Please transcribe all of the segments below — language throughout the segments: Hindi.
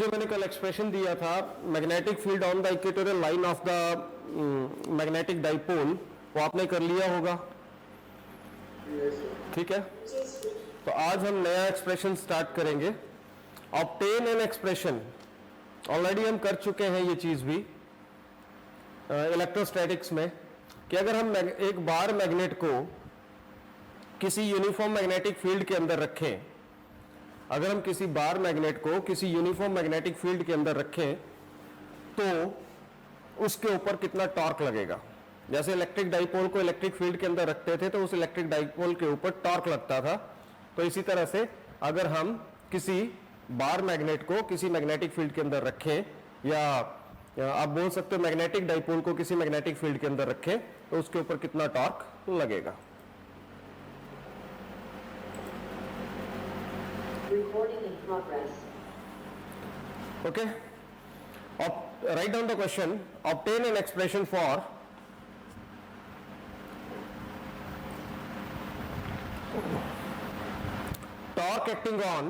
जो मैंने कल एक्सप्रेशन दिया था magnetic field on the equatorial line of the magnetic dipole, वो आपने कर लिया होगा, ठीक है। तो आज हम नया एक्सप्रेशन स्टार्ट करेंगे। ऑब्टेन एन एक्सप्रेशन, ऑलरेडी हम कर चुके हैं ये चीज भी इलेक्ट्रोस्टैटिक्स में, कि अगर हम एक बार मैग्नेट को किसी यूनिफॉर्म मैग्नेटिक फील्ड के अंदर रखें, अगर हम किसी बार मैग्नेट को किसी यूनिफॉर्म मैग्नेटिक फील्ड के अंदर रखें तो उसके ऊपर कितना टॉर्क लगेगा। जैसे इलेक्ट्रिक डाइपोल को इलेक्ट्रिक फील्ड के अंदर रखते थे तो उस इलेक्ट्रिक डाइपोल के ऊपर टॉर्क लगता था, तो इसी तरह से अगर हम किसी बार मैग्नेट को किसी मैग्नेटिक फील्ड के अंदर रखें, या आप बोल सकते हो मैग्नेटिक डाइपोल को किसी मैग्नेटिक फील्ड के अंदर रखें, तो उसके ऊपर कितना टॉर्क लगेगा। Recording in progress. Okay. Write down the question. Obtain an expression for torque acting on.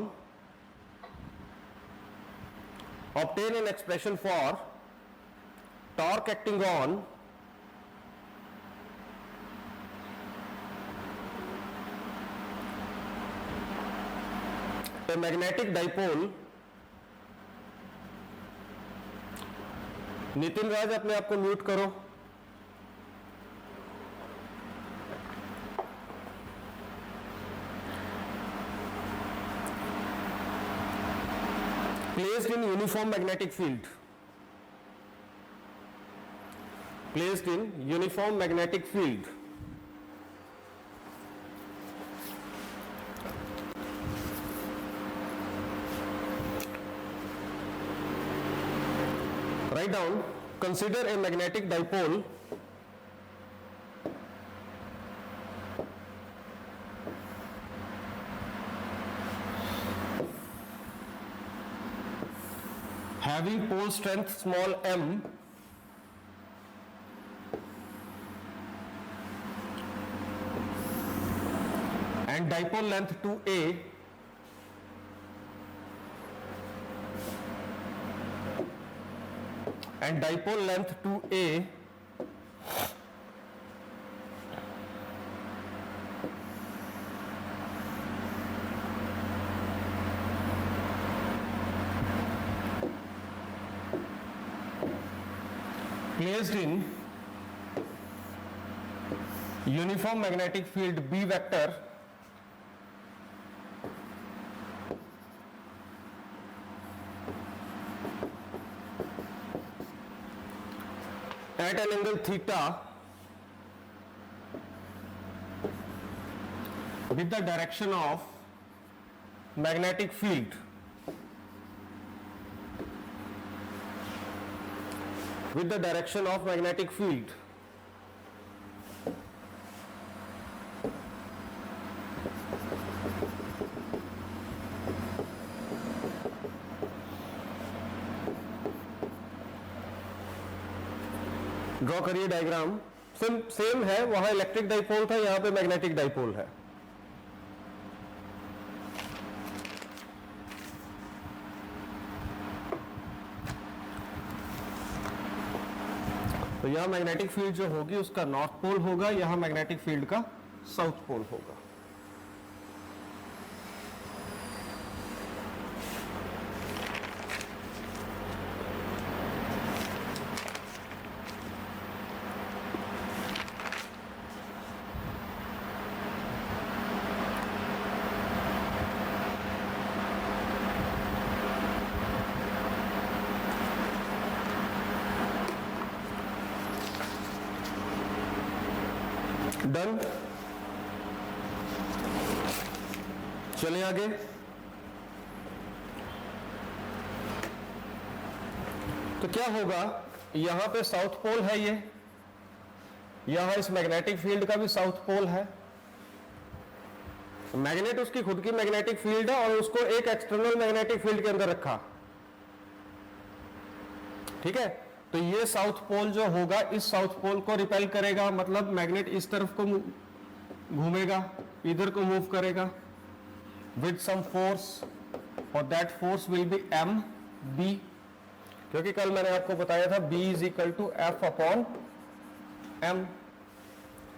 Obtain an expression for torque acting on a magnetic dipole. Nitin राज अपने आप को म्यूट करो। Placed in uniform magnetic field. Placed in uniform magnetic field. Write down, consider a magnetic dipole having pole strength small m and dipole length 2a and dipole length 2a placed in uniform magnetic field B vector at an angle theta with the direction of magnetic field draw करिए डायग्राम। सेम है, वहां इलेक्ट्रिक डाइपोल था, यहां पे मैग्नेटिक डाइपोल है। तो यहां मैग्नेटिक फील्ड जो होगी उसका नॉर्थ पोल होगा, यहां मैग्नेटिक फील्ड का साउथ पोल होगा। डन। चलिए आगे। तो क्या होगा, यहां पे साउथ पोल है, ये यहां इस मैग्नेटिक फील्ड का भी साउथ पोल है। मैग्नेट उसकी खुद की मैग्नेटिक फील्ड है और उसको एक एक्सटर्नल मैग्नेटिक फील्ड के अंदर रखा, ठीक है। तो ये साउथ पोल जो होगा इस साउथ पोल को रिपेल करेगा, मतलब मैग्नेट इस तरफ को घूमेगा, इधर को मूव करेगा विद सम फोर्स, और that force will be m, B, क्योंकि कल मैंने आपको बताया था B is equal to F upon M,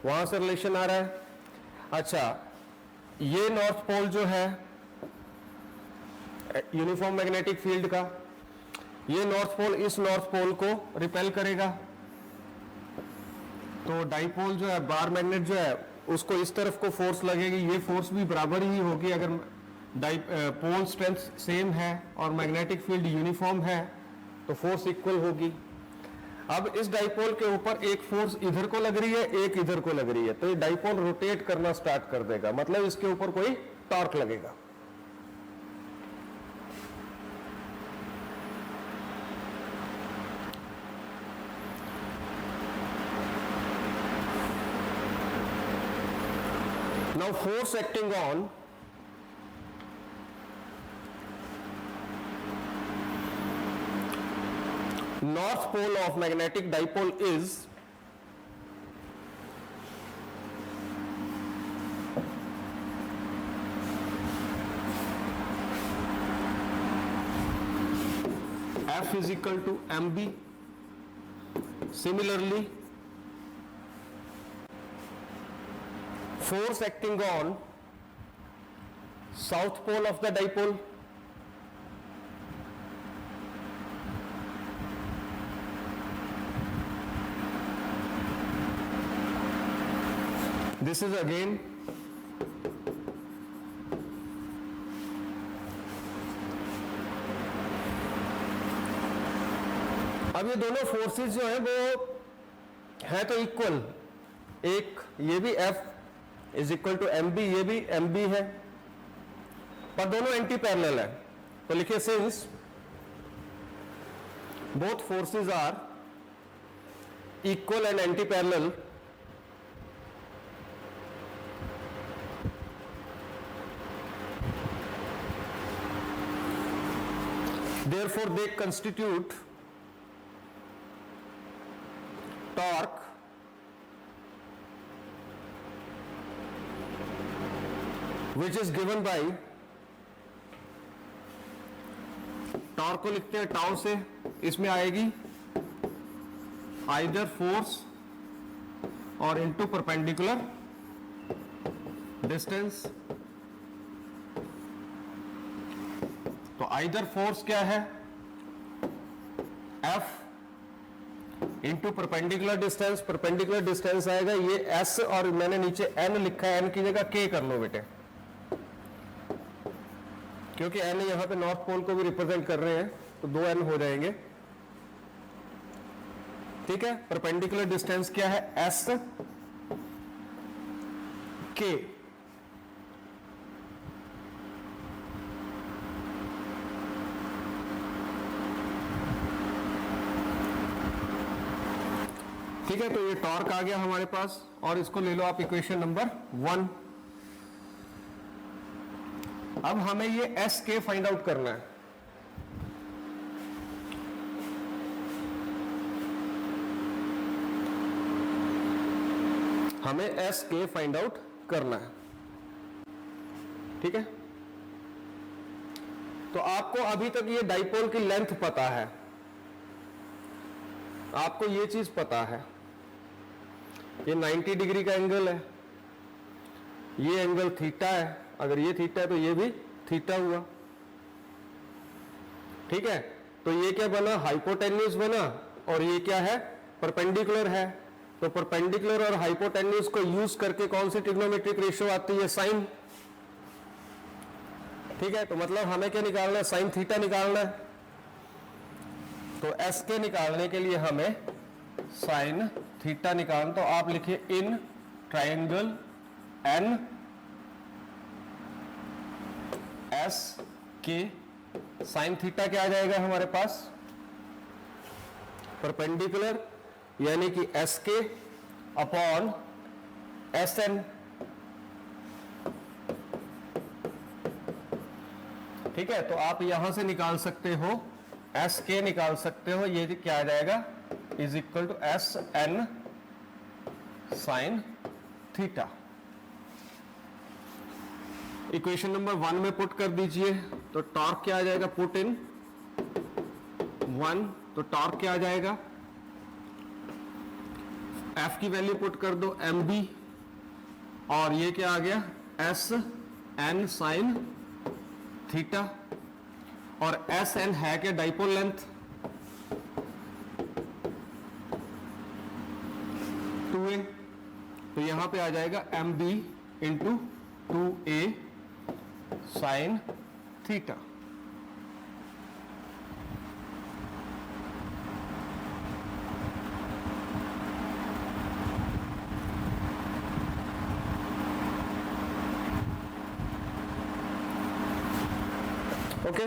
वहां से रिलेशन आ रहा है। अच्छा, ये नॉर्थ पोल जो है यूनिफॉर्म मैग्नेटिक फील्ड का, ये नॉर्थ पोल इस नॉर्थ पोल को रिपेल करेगा, तो डाइपोल जो है, बार मैग्नेट जो है, उसको इस तरफ को फोर्स लगेगी, ये फोर्स भी बराबर ही होगी अगर पोल स्ट्रेंथ सेम है और मैग्नेटिक फील्ड यूनिफॉर्म है तो फोर्स इक्वल होगी। अब इस डाइपोल के ऊपर एक फोर्स इधर को लग रही है, एक इधर को लग रही है, तो ये डाइपोल रोटेट करना स्टार्ट कर देगा, मतलब इसके ऊपर कोई टॉर्क लगेगा। Now force acting on north pole of magnetic dipole is F is equal to mb. Similarly, force acting on south pole of the dipole this is again अब ये दोनों फोर्सेस जो है वो है तो इक्वल, एक ये भी F is equal to M B, ये भी एम बी है, पर दोनों एंटी पैरेलल है, तो लिखिए since both forces are equal and anti parallel, therefore they constitute torque which is given by, torque को लिखते हैं टाउ से, इसमें आएगी आइदर फोर्स और इनटू परपेंडिकुलर डिस्टेंस। तो आइदर फोर्स क्या है, F into perpendicular distance, perpendicular distance आएगा ये S और मैंने नीचे N लिखा है, N की जगह K कर लो बेटे, क्योंकि N यहां पे नॉर्थ पोल को भी रिप्रेजेंट कर रहे हैं तो 2 N हो जाएंगे। ठीक है, परपेंडिकुलर डिस्टेंस क्या है, S K। ठीक है, तो ये टॉर्क आ गया हमारे पास, और इसको ले लो आप इक्वेशन नंबर 1। अब हमें ये एस के फाइंड आउट करना है। हमें एस के फाइंड आउट करना है। ठीक है, तो आपको अभी तक ये डाइपोल की लेंथ पता है, आपको ये चीज पता है, ये 90 डिग्री का एंगल है, ये एंगल थीटा है, अगर ये थीटा है तो ये भी थीटा हुआ। ठीक है, तो ये क्या बना, हाइपोटेन्यूज बना, और ये क्या है, परपेंडिकुलर है। तो परपेंडिकुलर और हाइपोटेन्यूज को यूज करके कौन सी ट्रिग्नोमेट्रिक रेशियो आती है, साइन। ठीक है, तो मतलब हमें क्या निकालना है, साइन थीटा निकालना है। तो एस के निकालने के लिए हमें साइन थीटा निकालना, तो आप लिखिए इन ट्रायंगल एन एस के साइन थीटा क्या आ जाएगा हमारे पास, परपेंडिकुलर यानी कि एस के अपॉन एस एन। ठीक है, तो आप यहां से निकाल सकते हो, एस के निकाल सकते हो, ये क्या आ जाएगा, is equal to S N sine theta. Equation number 1 में पुट कर दीजिए, तो टॉर्क क्या आ जाएगा, पुट इन 1, तो टॉर्क क्या आ जाएगा, F की वैल्यू पुट कर दो mb, और ये क्या आ गया एस एन साइन थीटा, और एस एन है क्या डाइपोल लेंथ 2a, तो यहां पे आ जाएगा mb into 2a sine theta. Okay,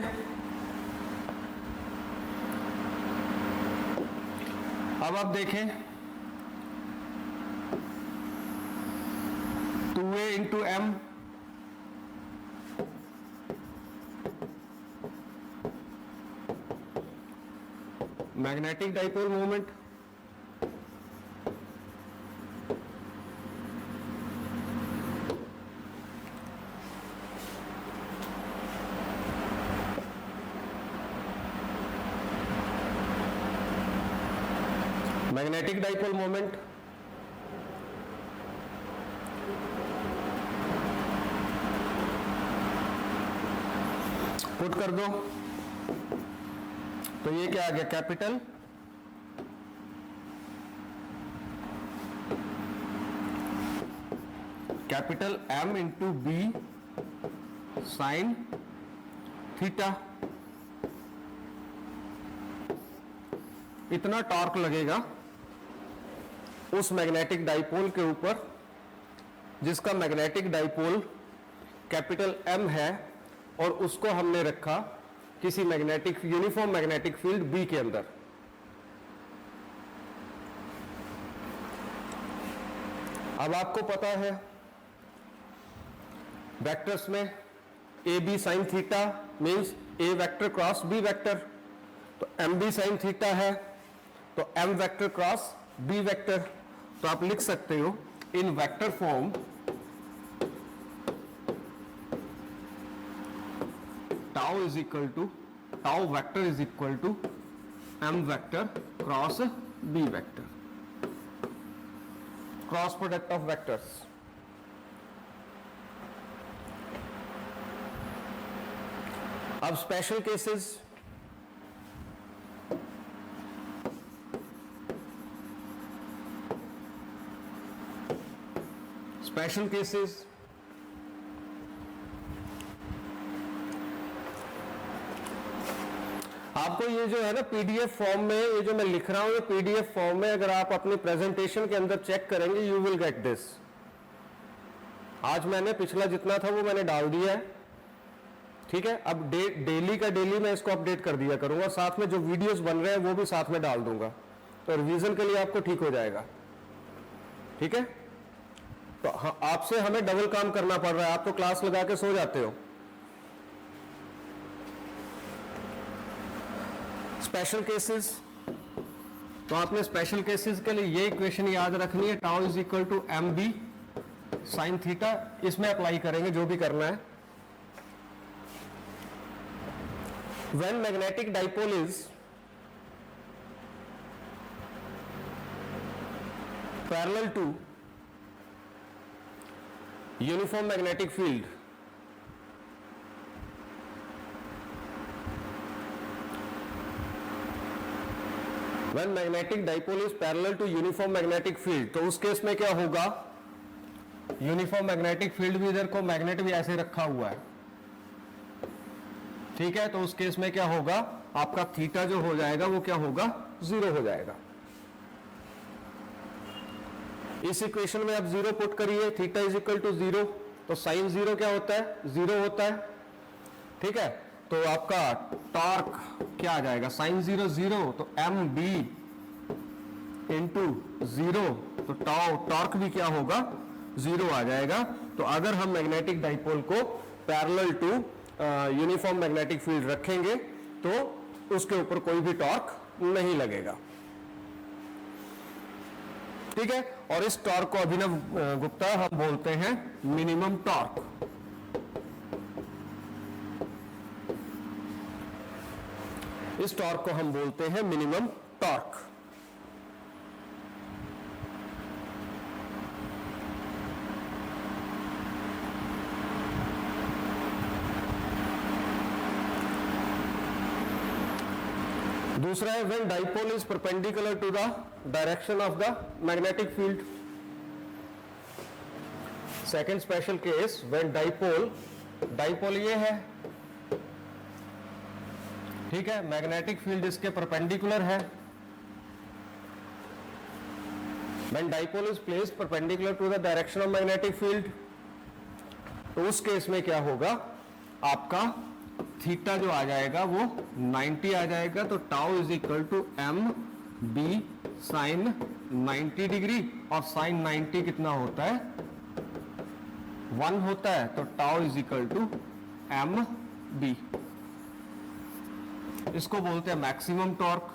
अब आप देखें 2a into m, magnetic dipole moment, magnetic dipole moment put कर दो, तो ये क्या आ गया capital M into B sine theta. इतना टॉर्क लगेगा उस मैग्नेटिक डाइपोल के ऊपर जिसका मैग्नेटिक डाइपोल कैपिटल M है, और उसको हमने रखा किसी magnetic uniform magnetic field B के अंदर। अब आपको पता है वेक्टर्स में A B sine theta means A vector cross B vector, तो एम बी साइन थीटा है तो M vector cross B vector. तो आप लिख सकते हो in vector form tau is equal to tau vector is equal to M vector cross B vector, cross product of vectors. अब स्पेशल केसेस, स्पेशल केसेस आपको ये जो है ना पीडीएफ फॉर्म में, ये जो मैं लिख रहा हूं ये पीडीएफ फॉर्म में अगर आप अपनी प्रेजेंटेशन के अंदर चेक करेंगे यू विल गेट दिस। आज मैंने पिछला जितना था वो मैंने डाल दिया है, ठीक है। अब डेली का डेली मैं इसको अपडेट कर दिया करूंगा, साथ में जो वीडियोस बन रहे हैं वो भी साथ में डाल दूंगा, तो रिवीजन के लिए आपको ठीक हो जाएगा, ठीक है। तो आपसे हमें डबल काम करना पड़ रहा है, आप तो क्लास लगा के सो जाते हो। स्पेशल केसेस, तो आपने स्पेशल केसेस के लिए ये इक्वेशन याद रखनी है, tau is equal to M B sine theta, इसमें अप्लाई करेंगे जो भी करना है। When magnetic dipole is parallel to uniform magnetic field, when magnetic dipole is parallel to uniform magnetic field, तो उस केस में क्या होगा, यूनिफॉर्म मैग्नेटिक फील्ड भी इधर को मैग्नेट भी ऐसे रखा हुआ है, ठीक है। तो उस केस में क्या होगा, आपका थीटा जो हो जाएगा वो क्या होगा, 0 हो जाएगा। इस इक्वेशन में आप 0 पुट करिए, थीटा इज इक्वल टू 0, तो साइन 0 क्या होता है, 0 होता है, ठीक है। तो आपका टॉर्क क्या आ जाएगा, साइन 0 0, तो एम बी इंटू 0, तो टॉर्क भी क्या होगा, 0 आ जाएगा। तो अगर हम मैग्नेटिक डाइपोल को parallel to uniform magnetic field रखेंगे तो उसके ऊपर कोई भी टॉर्क नहीं लगेगा, ठीक है। और इस टॉर्क को अभिनव गुप्ता हम बोलते हैं मिनिमम टॉर्क। इस टॉर्क को हम बोलते हैं मिनिमम टॉर्क। दूसरा है when dipole is perpendicular to the direction of the magnetic field. Second special case when dipole ये है, ठीक है, मैग्नेटिक फील्ड इसके परपेंडिकुलर है। When dipole is placed perpendicular to the direction of magnetic field, तो उस केस में क्या होगा, आपका थीटा जो आ जाएगा वो 90 आ जाएगा। तो tau is equal to M B sine 90 degree, और साइन 90 कितना होता है, 1 होता है। तो tau is equal to M B. इसको बोलते हैं मैक्सिमम टॉर्क।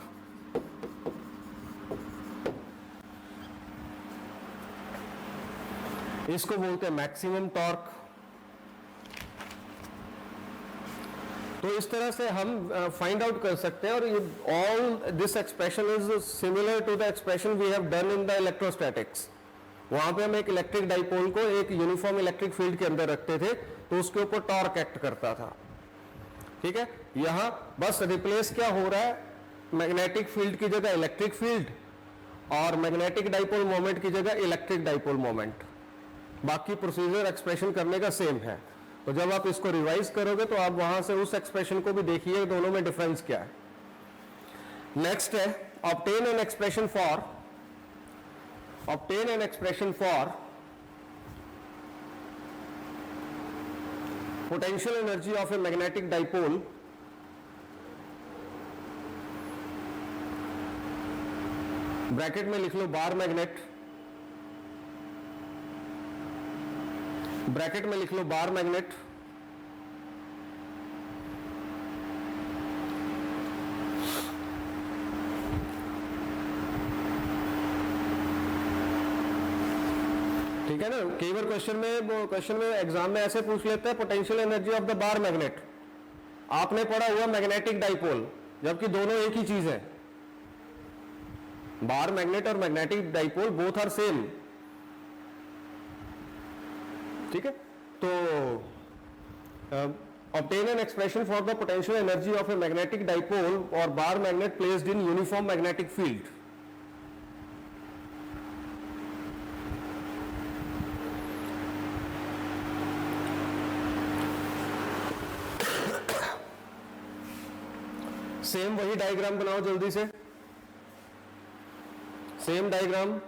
इसको बोलते हैं मैक्सिमम टॉर्क। तो इस तरह से हम फाइंड आउट कर सकते हैं। और all this expression is similar to the expression we have done in the electrostatics. वहां पे हम एक इलेक्ट्रिक डाइपोल को एक यूनिफॉर्म इलेक्ट्रिक फील्ड के अंदर रखते थे, तो उसके ऊपर टॉर्क एक्ट करता था, ठीक है। यहां बस रिप्लेस क्या हो रहा है, मैग्नेटिक फील्ड की जगह इलेक्ट्रिक फील्ड, और मैग्नेटिक डाइपोल मोमेंट की जगह इलेक्ट्रिक डाइपोल मोमेंट। बाकी प्रोसीजर एक्सप्रेशन करने का सेम है। तो जब आप इसको रिवाइज करोगे तो आप वहां से उस एक्सप्रेशन को भी देखिए, दोनों में डिफरेंस क्या है। नेक्स्ट है obtain an expression for potential energy of a magnetic dipole bracket में लिख लो बार मैग्नेट, ब्रैकेट में लिख लो बार मैग्नेट, ठीक है ना। कई बार क्वेश्चन में एग्जाम में ऐसे पूछ लेते हैं potential energy of the bar magnet. आपने पढ़ा हुआ मैग्नेटिक डाइपोल, जबकि दोनों एक ही चीज है। बार मैग्नेट और magnetic dipole both are same, ठीक है। तो obtain an expression for the potential energy of a magnetic dipole or bar magnet placed in uniform magnetic field. Same वही डायग्राम बनाओ जल्दी से, सेम डायग्राम।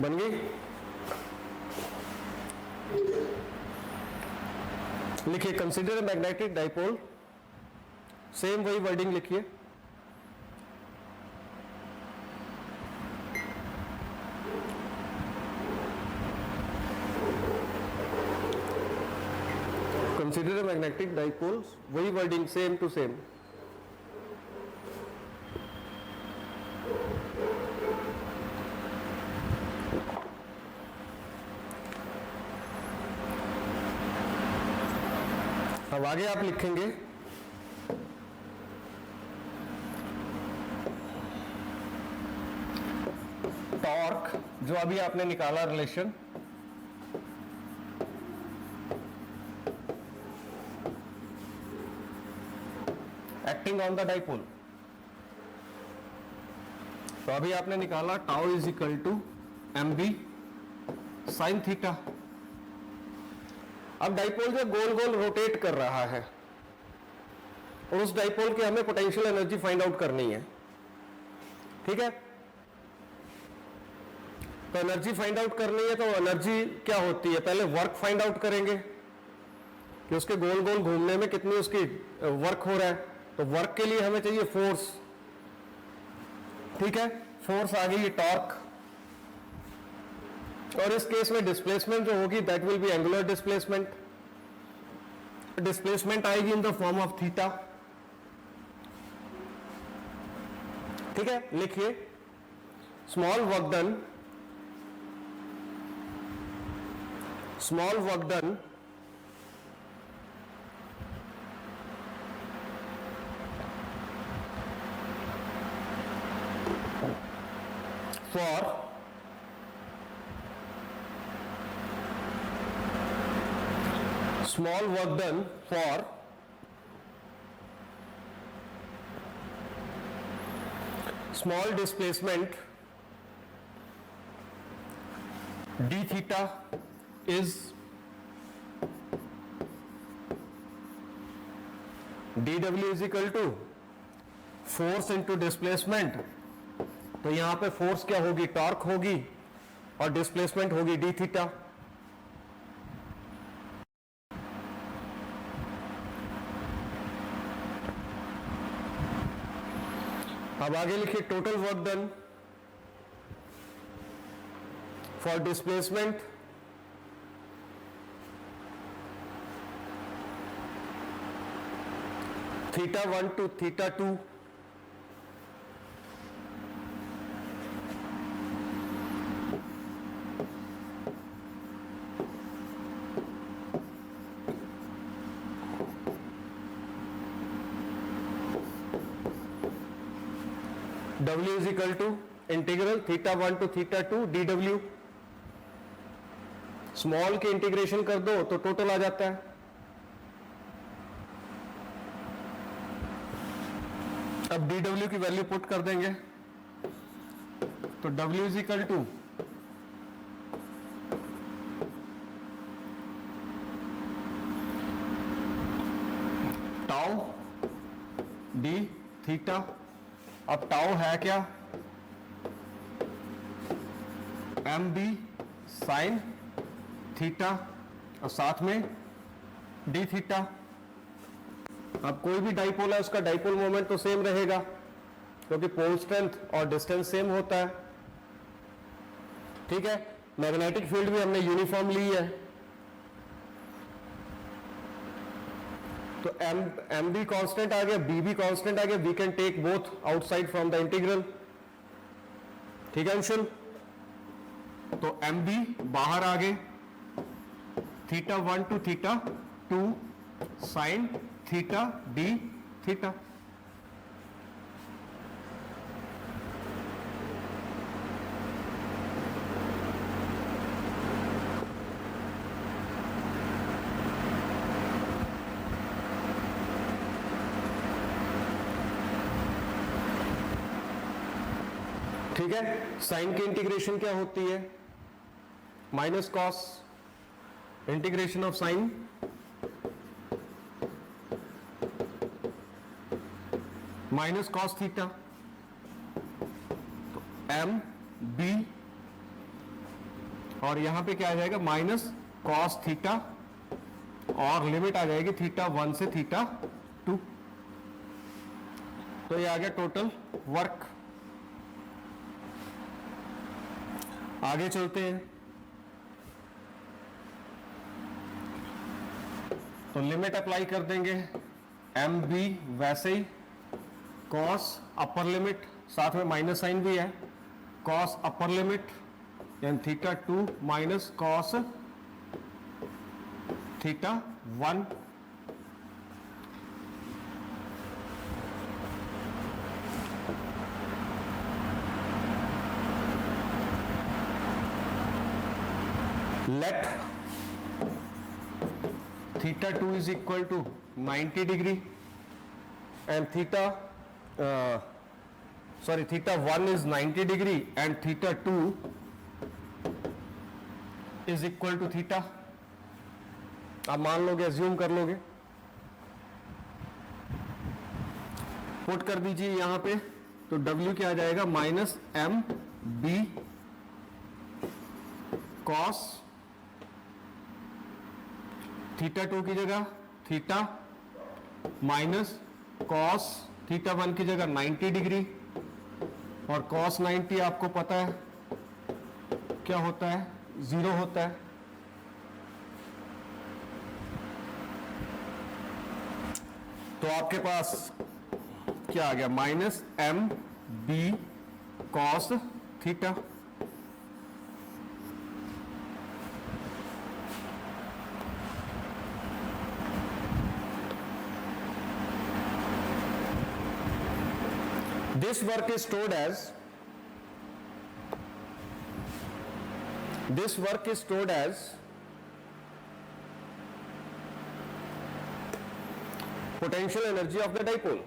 बन गई? लिखिए कंसीडर मैग्नेटिक डाइपोल, सेम वही वर्डिंग लिखिए। कंसीडर a magnetic dipole, वही वर्डिंग सेम टू सेम। अब आगे आप लिखेंगे टॉर्क, जो अभी आपने निकाला relation, acting on the dipole. तो अभी आपने निकाला tau is equal to M B sine theta. अब डाइपोल जो गोल गोल रोटेट कर रहा है और उस डाइपोल की हमें पोटेंशियल एनर्जी फाइंड आउट करनी है, ठीक है। तो एनर्जी फाइंड आउट करनी है, तो एनर्जी क्या होती है, पहले वर्क फाइंड आउट करेंगे कि उसके गोल गोल घूमने में कितनी उसकी वर्क हो रहा है। तो वर्क के लिए हमें चाहिए फोर्स, ठीक है। फोर्स आ गई टॉर्क, और इस केस में डिस्प्लेसमेंट जो होगी that will be angular displacement. Displacement आएगी in the form of theta, ठीक है। लिखिए small work done, small work done for small work done for small displacement d theta is dw is equal to force into displacement। तो यहां पे फोर्स क्या होगी, टॉर्क होगी, और डिस्प्लेसमेंट होगी डी थीटा। अब आगे लिखिए total work done for displacement theta 1 to theta 2 W is equal to integral theta 1 to theta 2 dw। Small के इंटीग्रेशन कर दो तो टोटल आ जाता है। अब dw की वैल्यू पुट कर देंगे, तो W is equal to tau D theta. अब टाउ है क्या, एम बी साइन थीटा, और साथ में डी थीटा। अब कोई भी डाइपोल है उसका डाइपोल मोमेंट तो सेम रहेगा, क्योंकि पोल स्ट्रेंथ और डिस्टेंस सेम होता है, ठीक है। मैग्नेटिक फील्ड भी हमने यूनिफॉर्म ली है, तो एम बी कॉन्स्टेंट आ गया, बी भी कॉन्स्टेंट आ गया, we can take both outside from the integral, ठीक है अंशुल। तो एम बी बाहर आ गए, theta 1 to theta 2 sine theta d theta. ठीक है, साइन की इंटीग्रेशन क्या होती है, minus cos integration of sine minus cos theta. तो एम बी और यहां पे क्या आ जाएगा माइनस कॉस थीटा, और लिमिट आ जाएगी थीटा 1 से थीटा 2। तो ये आ गया टोटल वर्क। आगे चलते हैं। तो लिमिट अप्लाई कर देंगे, एम बी वैसे ही, कॉस अपर लिमिट, साथ में माइनस साइन भी है, कॉस अपर लिमिट यानी theta 2 minus cos theta 1, let theta 2 is equal to 90 degree and theta 1 is 90 degree and theta 2 is equal to theta। आप मान लोगे, अज्यूम कर लोगे, पुट कर दीजिए यहां पे। तो W क्या आ जाएगा minus M B cos theta 2 की जगह थीटा माइनस कॉस थीटा 1 की जगह 90 डिग्री, और कॉस 90 आपको पता है क्या होता है, 0 होता है। तो आपके पास क्या आ गया minus M B cos theta. This work is stored as potential energy of the dipole.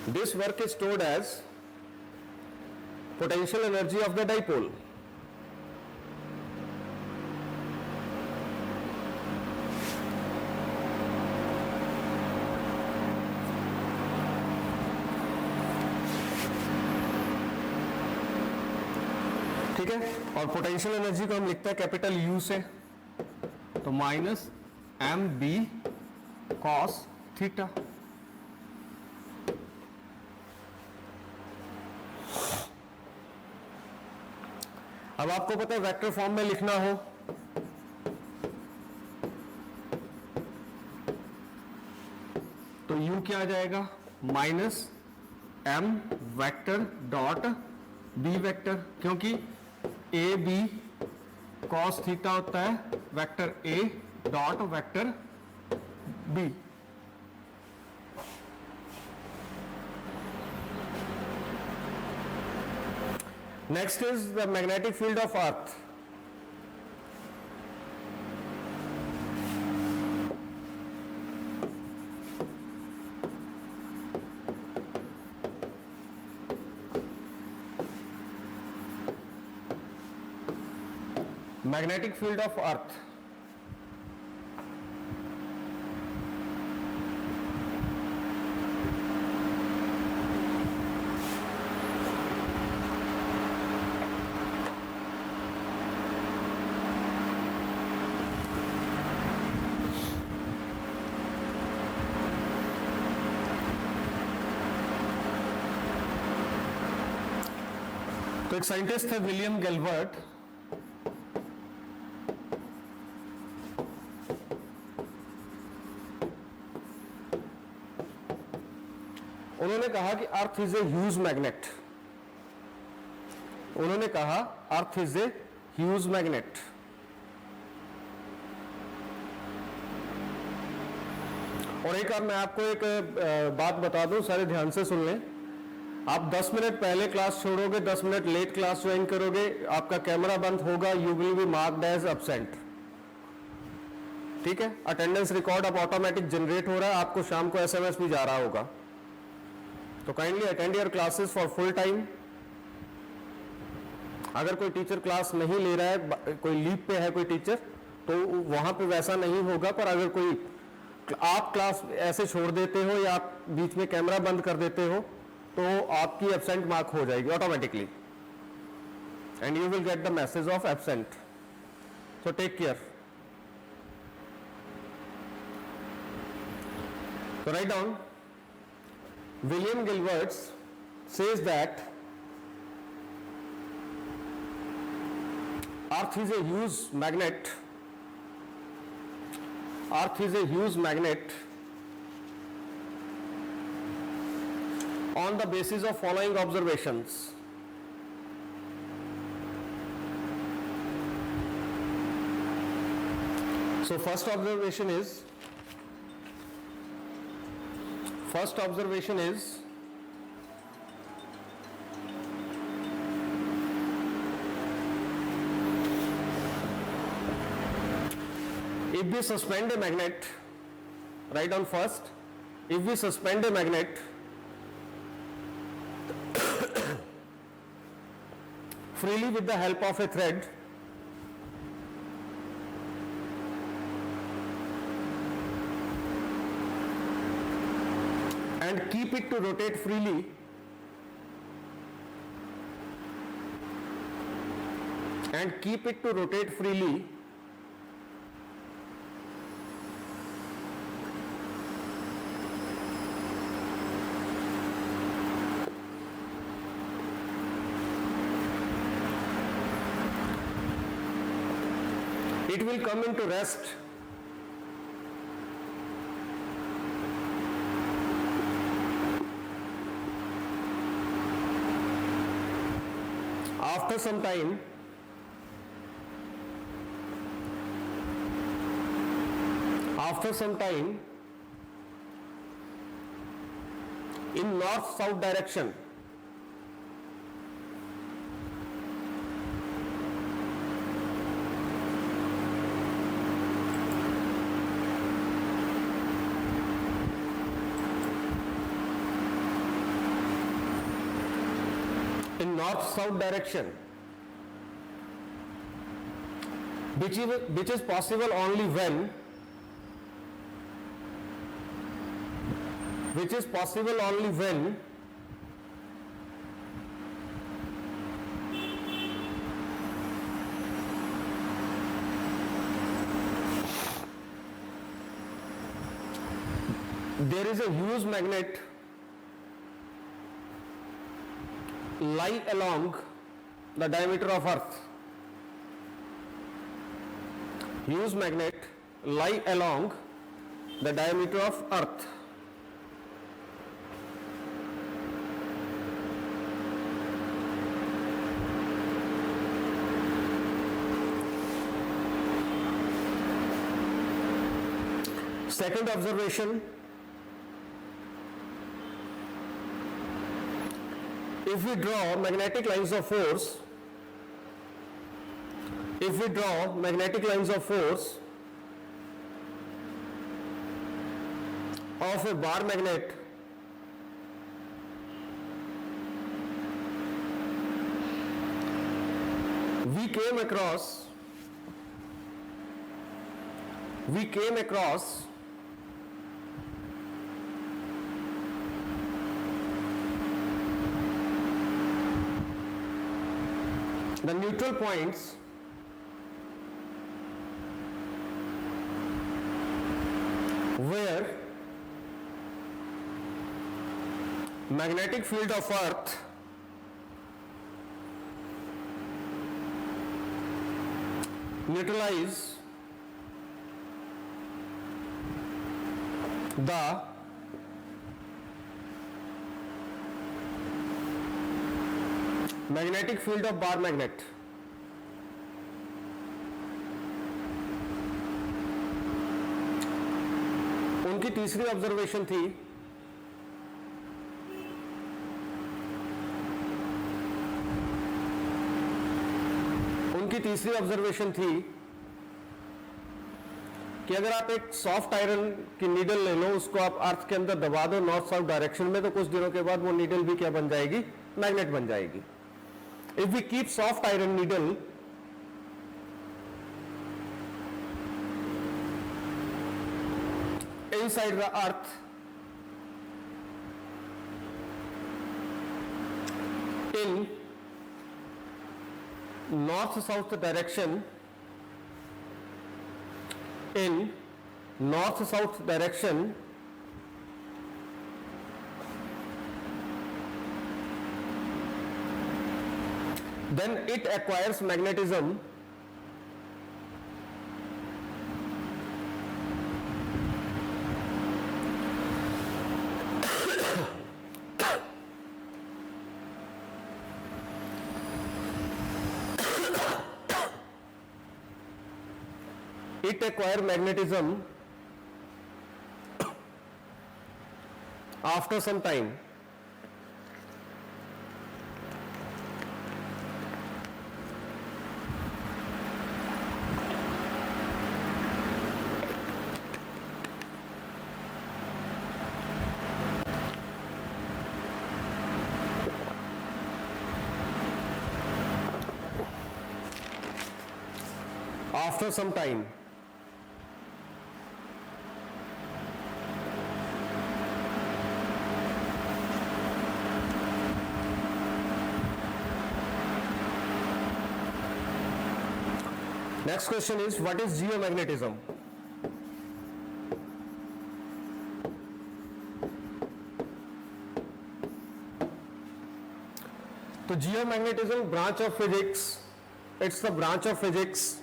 This work is stored as potential energy of the dipole. ठीक है, और पोटेंशियल एनर्जी को हम लिखते हैं कैपिटल यू से, तो minus M B cos theta. अब आपको पता है वेक्टर फॉर्म में लिखना हो तो यू क्या आ जाएगा minus M vector dot B vector, क्योंकि ए बी कॉस थीटा होता है vector A dot vector B. Next is the magnetic field of Earth. Magnetic field of Earth, तो एक साइंटिस्ट थे विलियम गिलबर्ट, उन्होंने कहा कि Earth is a huge magnet. उन्होंने कहा Earth is a huge magnet. और एक बार मैं आपको एक बात बता दूं, सारे ध्यान से सुन लें। आप 10 मिनट पहले क्लास छोड़ोगे, 10 मिनट लेट क्लास ज्वाइन करोगे, आपका कैमरा बंद होगा, you will be marked as absent. ठीक है, अटेंडेंस रिकॉर्ड अब ऑटोमेटिक जनरेट हो रहा है, आपको शाम को एसएमएस भी जा रहा होगा। तो kindly attend your classes for full time. अगर कोई टीचर क्लास नहीं ले रहा है, कोई लीव पे है कोई टीचर, तो वहां पे वैसा नहीं होगा। पर अगर कोई आप क्लास ऐसे छोड़ देते हो या आप बीच में कैमरा बंद कर देते हो तो आपकी एब्सेंट मार्क हो जाएगी automatically. and you will get the message of absent. So take care. So write down, William Gilbert says that Earth is a huge magnet. Earth is a huge magnet on the basis of following observations. So first observation is if we suspend a magnet, write down first, if we suspend a magnet freely with the help of a thread, and keep it to rotate freely, it will come into rest after some time in north-south direction. North-south direction, which is possible only when there is a huge magnet lie along the diameter of Earth. Huge magnet lie along the diameter of Earth. Second observation, if we draw magnetic lines of force, of a bar magnet we came across the neutral points where magnetic field of Earth neutralize the magnetic field of bar magnet. उनकी तीसरी ऑब्जर्वेशन थी कि अगर आप एक सॉफ्ट आयरन की नीडल ले लो, उसको आप अर्थ के अंदर दबा दो नॉर्थ साउथ डायरेक्शन में, तो कुछ दिनों के बाद वो नीडल भी क्या बन जाएगी, मैग्नेट बन जाएगी. If we keep soft iron needle inside the earth, in north south direction, in north south direction, then it acquires magnetism after some time. After some time. Next question is, what is geomagnetism? So geomagnetism branch of physics, it's the branch of physics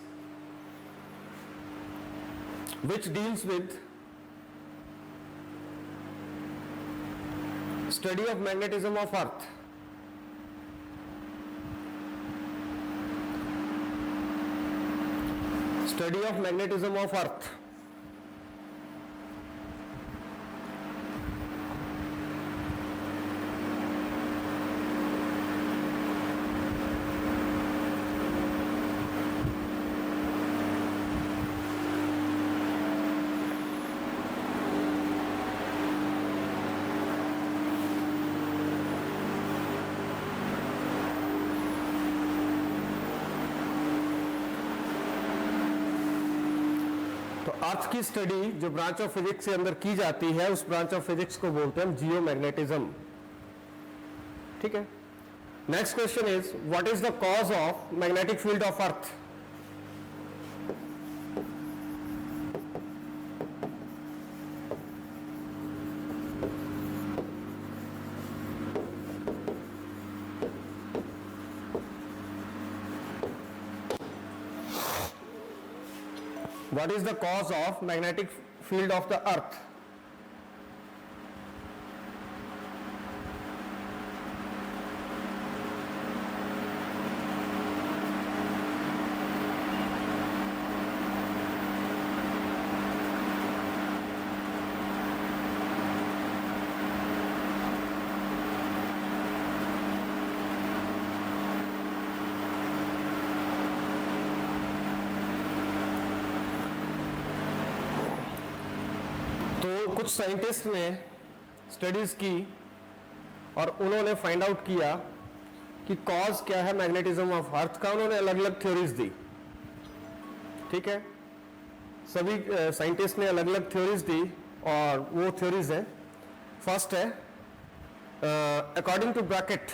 which deals with study of magnetism of Earth. Study of magnetism of Earth. अर्थ की स्टडी जो ब्रांच ऑफ फिजिक्स के अंदर की जाती है उस ब्रांच ऑफ फिजिक्स को बोलते हैं जियोमैग्नेटिज्म. ठीक है. Next question is, what is the cause of magnetic field of earth? What is the cause of magnetic field of the earth? कुछ साइंटिस्ट ने स्टडीज की और उन्होंने फाइंड आउट किया कि कॉज क्या है मैग्नेटिज्म ऑफ अर्थ का. उन्होंने अलग अलग थ्योरीज दी. ठीक है. सभी साइंटिस्ट ने अलग अलग थ्योरीज दी और वो थ्योरीज है, फर्स्ट है अकॉर्डिंग टू ब्रैकेट.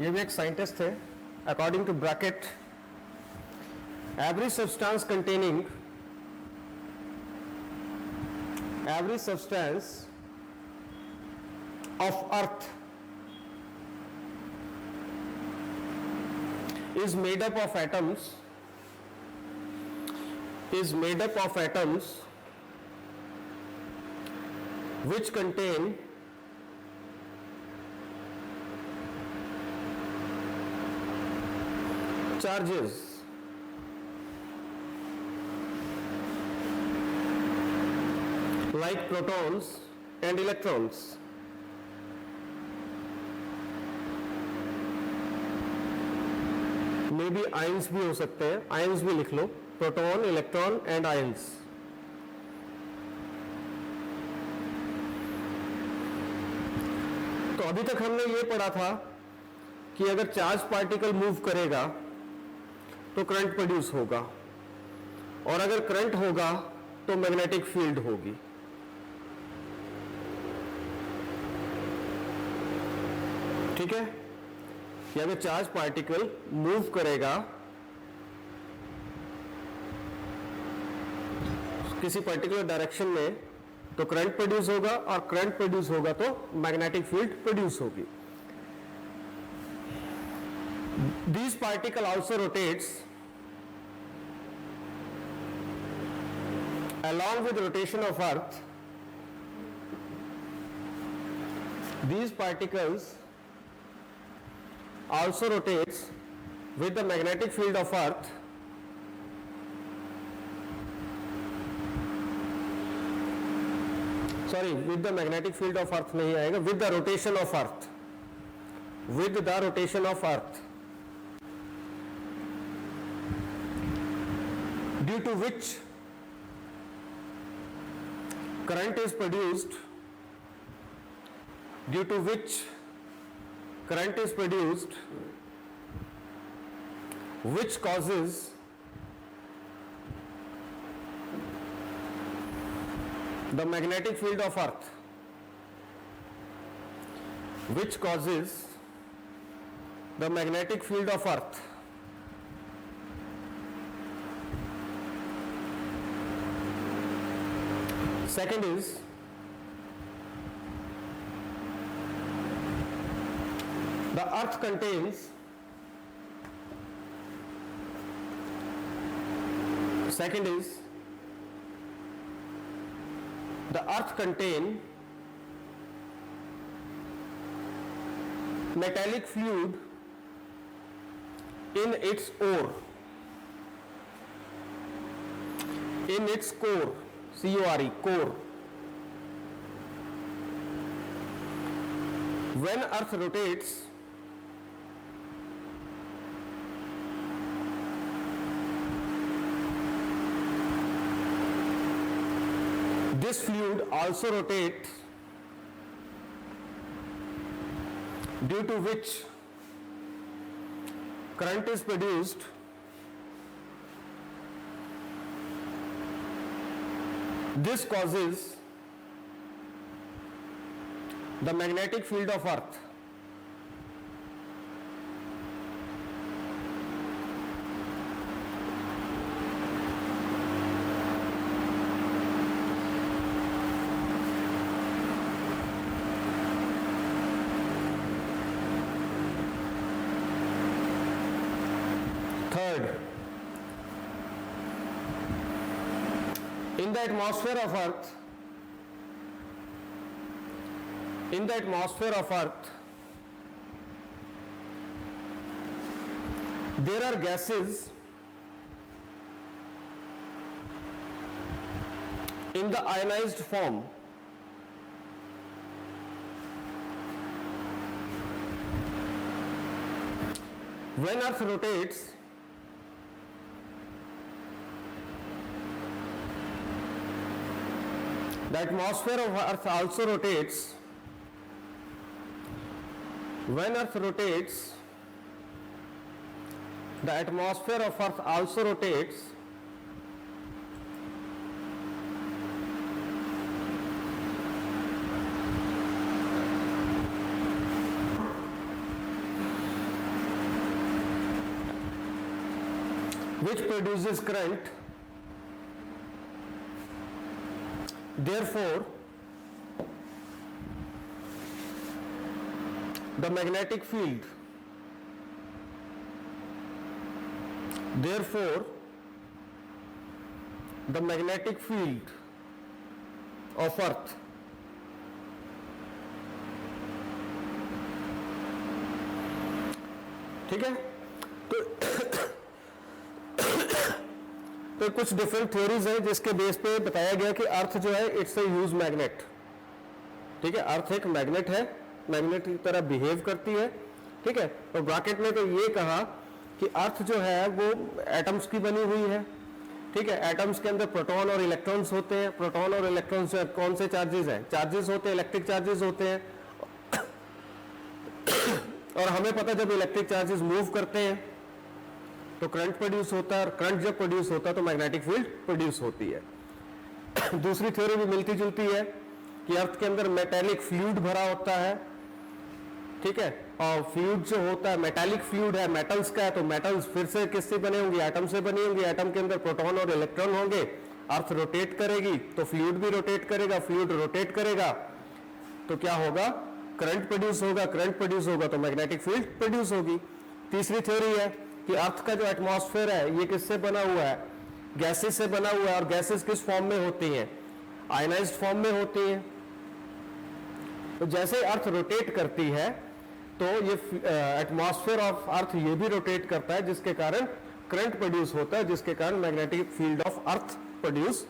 ये भी एक साइंटिस्ट थे. According to bracket, every substance of earth is made up of atoms which contain charges like protons and electrons. May be ions भी हो सकते हैं. आयंस भी लिख लो, प्रोटॉन, इलेक्ट्रॉन एंड आयंस. तो अभी तक हमने ये पढ़ा था कि अगर चार्ज पार्टिकल मूव करेगा तो करंट प्रोड्यूस होगा, और अगर करंट होगा तो मैग्नेटिक फील्ड होगी. ठीक है, कि अगर चार्ज पार्टिकल मूव करेगा किसी पर्टिकुलर डायरेक्शन में तो करंट प्रोड्यूस होगा, और करंट प्रोड्यूस होगा तो मैग्नेटिक फील्ड प्रोड्यूस होगी. These particle also rotates along with rotation of earth. These particles also rotates with the magnetic field of earth. Sorry, with the magnetic field of earth नहीं आएगा, with the rotation of earth, with the rotation of earth, due to which current is produced, due to which current is produced, which causes the magnetic field of earth, which causes the magnetic field of earth second is the earth contains, second is the earth contain metallic fluid in its core, in its core, C-O-R-E, core. When earth rotates, this fluid also rotates, due to which current is produced. This causes the magnetic field of earth. Third, in the atmosphere of earth, in the atmosphere of earth, there are gases in the ionized form. When earth rotates, the atmosphere of earth also rotates. When earth rotates, the atmosphere of earth also rotates. Which produces current. Therefore, the magnetic field, therefore, the magnetic field of earth ठीक है. तो कुछ डिफरेंट थ्योरीज हैं जिसके बेस पे बताया गया कि अर्थ जो है इट्स ए ह्यूज मैग्नेट. ठीक है, अर्थ एक मैग्नेट है, मैग्नेट की तरह बिहेव करती है. ठीक है, तो ब्रैकेट में तो ये कहा कि अर्थ जो है वो एटम्स की बनी हुई है. ठीक है, एटम्स के अंदर प्रोटॉन और इलेक्ट्रॉन्स होते हैं. प्रोटॉन और इलेक्ट्रॉन्स कौन से चार्जेस हैं? चार्जेस होते हैं, इलेक्ट्रिक चार्जेस होते हैं. और हमें पता जब इलेक्ट्रिक चार्जेस मूव करते हैं तो करंट प्रोड्यूस होता है, और करंट जब प्रोड्यूस होता है तो मैग्नेटिक फील्ड प्रोड्यूस होती है. दूसरी थ्योरी भी मिलती जुलती है कि अर्थ के अंदर मेटेलिक फ्लूइड भरा होता है. ठीक है। और फ्लूइड जो होता है मेटालिक फ्लूइड है, मेटल्स का है, तो मेटल्स फिर से किससे बने होंगे, एटम से बनी होंगी। एटम के अंदर प्रोटॉन और इलेक्ट्रॉन होंगे। अर्थ रोटेट करेगी तो फ्लूइड भी रोटेट करेगा, फ्लूइड रोटेट करेगा तो क्या होगा, करंट प्रोड्यूस होगा, करंट प्रोड्यूस होगा तो मैग्नेटिक फील्ड प्रोड्यूस होगी। तीसरी थ्योरी है कि अर्थ का जो एटमॉस्फेयर है ये किससे बना हुआ है, गैसेस से बना हुआ है। और गैसेस किस फॉर्म में होती हैं, आयनाइज्ड फॉर्म में होती हैं। तो जैसे अर्थ रोटेट करती है तो ये एटमॉस्फेयर ऑफ अर्थ ये भी रोटेट करता है, जिसके कारण करंट प्रोड्यूस होता है, जिसके कारण magnetic field of earth produce